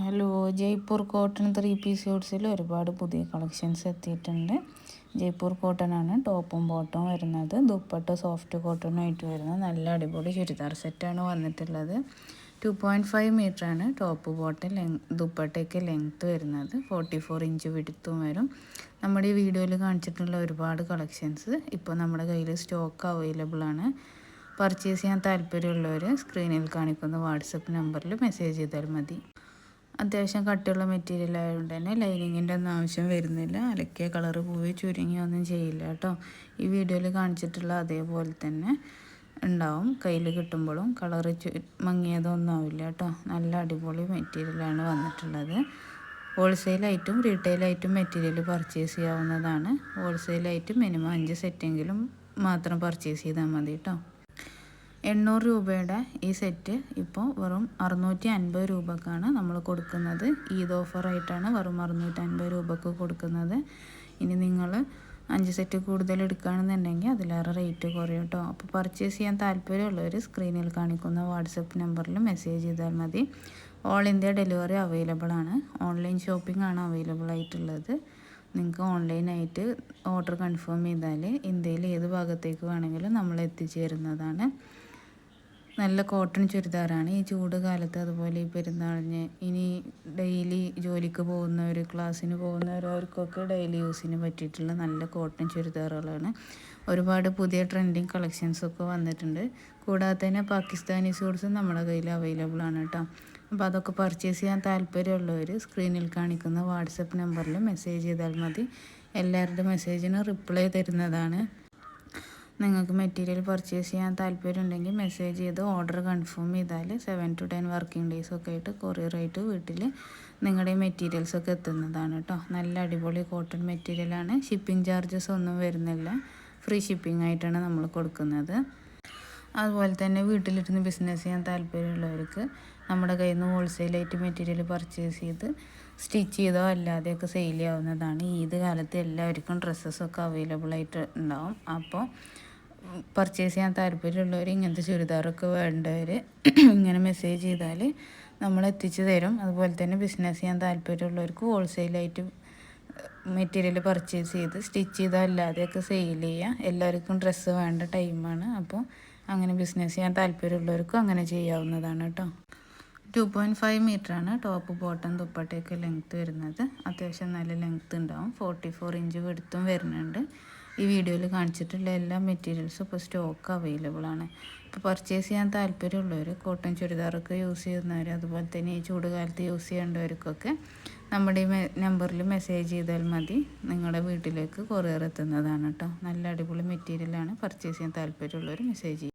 Hello, Jaipur cotton 3 piece ഷൂട്ട്സിൽ ഒരുപാട് പുതിയ collections എത്തിയിട്ടുണ്ട്. ജയ്പൂർ കോട്ടൺ ആണ് ടോപ്പും ബോട്ടവും വരുന്നത്. ദുപ്പട്ട സോഫ്റ്റ് കോട്ടൺ ആയിട്ട് വരുന്നത് നല്ല അടിപൊളി ചുരിദാർ സെറ്റാണ് വന്നിട്ടുള്ളത്. 2.5 മീറ്ററാണ് ടോപ്പ് ബോട്ടം ദുപ്പട്ടയ്ക്ക് ലെങ്ത്ത് വരുന്നത്. 44 ഇഞ്ച് വിടുത്തും വരും. നമ്മുടെ ഈ വീഡിയോയിൽ കാണിച്ചിട്ടുള്ള ഒരുപാട് കളക്ഷൻസ് ഇപ്പോൾ നമ്മുടെ കയ്യിൽ സ്റ്റോക്ക് അവൈലബിൾ ആണ്. പർച്ചേസ് ചെയ്യാൻ താല്പര്യമുള്ളവർ സ്ക്രീനിൽ കാണിക്കുന്ന വാട്സപ്പ് നമ്പറിൽ മെസ്സേജ് ചെയ്താൽ മതി. അത്യാവശ്യം കട്ടിയുള്ള മെറ്റീരിയൽ ആയതുകൊണ്ട് തന്നെ ലൈനിങ്ങിൻ്റെ ഒന്നും ആവശ്യം വരുന്നില്ല. അലക്കിയ കളറ് പോയി ചുരുങ്ങിയൊന്നും ചെയ്യില്ല കേട്ടോ. ഈ വീഡിയോയിൽ കാണിച്ചിട്ടുള്ള അതേപോലെ തന്നെ ഉണ്ടാവും. കയ്യിൽ കിട്ടുമ്പോഴും കളറ് മങ്ങിയതൊന്നും ആവില്ല കേട്ടോ. നല്ല അടിപൊളി മെറ്റീരിയലാണ് വന്നിട്ടുള്ളത്. ഹോൾസെയിലായിട്ടും റീറ്റെയിലായിട്ടും മെറ്റീരിയൽ പർച്ചേസ് ചെയ്യാവുന്നതാണ്. ഹോൾസെയിലായിട്ട് മിനിമം 5 സെറ്റെങ്കിലും മാത്രം പർച്ചേസ് ചെയ്താൽ മതി കേട്ടോ. 800 രൂപയുടെ ഈ സെറ്റ് ഇപ്പോൾ വെറും 650 രൂപക്കാണ് നമ്മൾ കൊടുക്കുന്നത്. ഈദ് ഓഫറായിട്ടാണ് വെറും 650 രൂപക്ക് കൊടുക്കുന്നത്. ഇനി നിങ്ങൾ 5 സെറ്റ് കൂടുതൽ എടുക്കുകയാണെന്നുണ്ടെങ്കിൽ അതിലേറെ റേറ്റ് കുറയും കേട്ടോ. അപ്പോൾ പർച്ചേസ് ചെയ്യാൻ താല്പര്യമുള്ളവർ സ്ക്രീനിൽ കാണിക്കുന്ന വാട്സപ്പ് നമ്പറിൽ മെസ്സേജ് ചെയ്താൽ മതി. ഓൾ ഇന്ത്യ ഡെലിവറി അവൈലബിൾ ആണ്. ഓൺലൈൻ ഷോപ്പിംഗ് ആണ് അവൈലബിൾ ആയിട്ടുള്ളത്. നിങ്ങൾക്ക് ഓൺലൈനായിട്ട് ഓർഡർ കൺഫേം ചെയ്താൽ ഇന്ത്യയിൽ ഏത് ഭാഗത്തേക്ക് വേണമെങ്കിലും നമ്മൾ എത്തിച്ചേരുന്നതാണ്. നല്ല കോട്ടൺ ചുരിദാറാണ്. ഈ ചൂട് കാലത്ത് അതുപോലെ ഈ പെരുന്നാളിന് ഇനി ഡെയിലി ജോലിക്ക് പോകുന്നവർ, ക്ലാസ്സിന് പോകുന്നവർ, അവർക്കൊക്കെ ഡെയിലി യൂസിന് പറ്റിയിട്ടുള്ള നല്ല കോട്ടൺ ചുരിദാറുകളാണ്. ഒരുപാട് പുതിയ ട്രെൻഡിങ് കളക്ഷൻസൊക്കെ വന്നിട്ടുണ്ട്. കൂടാതെ തന്നെ പാകിസ്ഥാനി സൂട്ട്സും നമ്മുടെ കയ്യിൽ അവൈലബിൾ ആണ് കേട്ടോ. അപ്പോൾ അതൊക്കെ പർച്ചേസ് ചെയ്യാൻ താല്പര്യമുള്ളവർ സ്ക്രീനിൽ കാണിക്കുന്ന വാട്സപ്പ് നമ്പറിൽ മെസ്സേജ് ചെയ്താൽ മതി. എല്ലാവരുടെ മെസ്സേജിന് റിപ്ലൈ തരുന്നതാണ്. നിങ്ങൾക്ക് മെറ്റീരിയൽ പർച്ചേസ് ചെയ്യാൻ താല്പര്യമുണ്ടെങ്കിൽ മെസ്സേജ് ചെയ്ത് ഓർഡർ കൺഫേം ചെയ്താൽ 7 to 10 വർക്കിംഗ് ഡേയ്സ് ഒക്കെ ആയിട്ട് കൊറിയറായിട്ട് വീട്ടിൽ നിങ്ങളുടെ മെറ്റീരിയൽസൊക്കെ എത്തുന്നതാണ് കേട്ടോ. നല്ല അടിപൊളി കോട്ടൺ മെറ്റീരിയലാണ്. ഷിപ്പിംഗ് ചാർജസ് ഒന്നും വരുന്നില്ല. ഫ്രീ ഷിപ്പിംഗ് ആയിട്ടാണ് നമ്മൾ കൊടുക്കുന്നത്. അതുപോലെ തന്നെ വീട്ടിലിരുന്ന് ബിസിനസ് ചെയ്യാൻ താല്പര്യമുള്ളവർക്ക് നമ്മുടെ കയ്യിൽ നിന്ന് ഹോൾസെയിലായിട്ട് മെറ്റീരിയൽ പർച്ചേസ് ചെയ്ത് സ്റ്റിച്ച് ചെയ്തോ അല്ലാതെയൊക്കെ സെയിൽ ചെയ്യാവുന്നതാണ്. ഈദ് കാലത്ത് എല്ലാവർക്കും ഡ്രസ്സസൊക്കെ അവൈലബിൾ ആയിട്ട് ഉണ്ടാവും. അപ്പോൾ പർച്ചേസ് ചെയ്യാൻ താല്പര്യമുള്ളവർ, ഇങ്ങനത്തെ ചുരിദാറൊക്കെ വേണ്ടവർ ഇങ്ങനെ മെസ്സേജ് ചെയ്താൽ നമ്മൾ എത്തിച്ചു തരും. അതുപോലെ തന്നെ ബിസിനസ് ചെയ്യാൻ താല്പര്യമുള്ളവർക്ക് ഹോൾസെയിലായിട്ട് മെറ്റീരിയൽ പർച്ചേസ് ചെയ്ത് സ്റ്റിച്ച് ചെയ്തോ അല്ലാതെയൊക്കെ സെയിൽ ചെയ്യുക. എല്ലാവർക്കും ഡ്രസ്സ് വേണ്ട ടൈമാണ്. അപ്പോൾ അങ്ങനെ ബിസിനസ് ചെയ്യാൻ താല്പര്യമുള്ളവർക്കും അങ്ങനെ ചെയ്യാവുന്നതാണ് കേട്ടോ. 2.5 മീറ്ററാണ് ടോപ്പ് ബോട്ടം ദുപ്പട്ടയൊക്കെ ലെങ്ത്ത് വരുന്നത്. അത്യാവശ്യം നല്ല ലെങ്ത്ത് ഉണ്ടാവും. 44 ഇഞ്ച് വിടുത്തും വരുന്നുണ്ട്. ഈ വീഡിയോയിൽ കാണിച്ചിട്ടുള്ള എല്ലാ മെറ്റീരിയൽസും ഇപ്പോൾ സ്റ്റോക്ക് അവൈലബിൾ ആണ്. ഇപ്പോൾ പർച്ചേസ് ചെയ്യാൻ താല്പര്യമുള്ളവർ, കോട്ടൺ ചുരിദാറൊക്കെ യൂസ് ചെയ്യുന്നവർ, അതുപോലെ തന്നെ ഈ ചൂടുകാലത്ത് യൂസ് ചെയ്യേണ്ടവർക്കൊക്കെ നമ്മുടെ ഈ നമ്പറിൽ മെസ്സേജ് ചെയ്താൽ മതി. നിങ്ങളുടെ വീട്ടിലേക്ക് കൊറിയർ എത്തുന്നതാണ് കേട്ടോ. നല്ല അടിപൊളി മെറ്റീരിയലാണ്. പർച്ചേസ് ചെയ്യാൻ താല്പര്യമുള്ളവർ മെസ്സേജ് ചെയ്യും.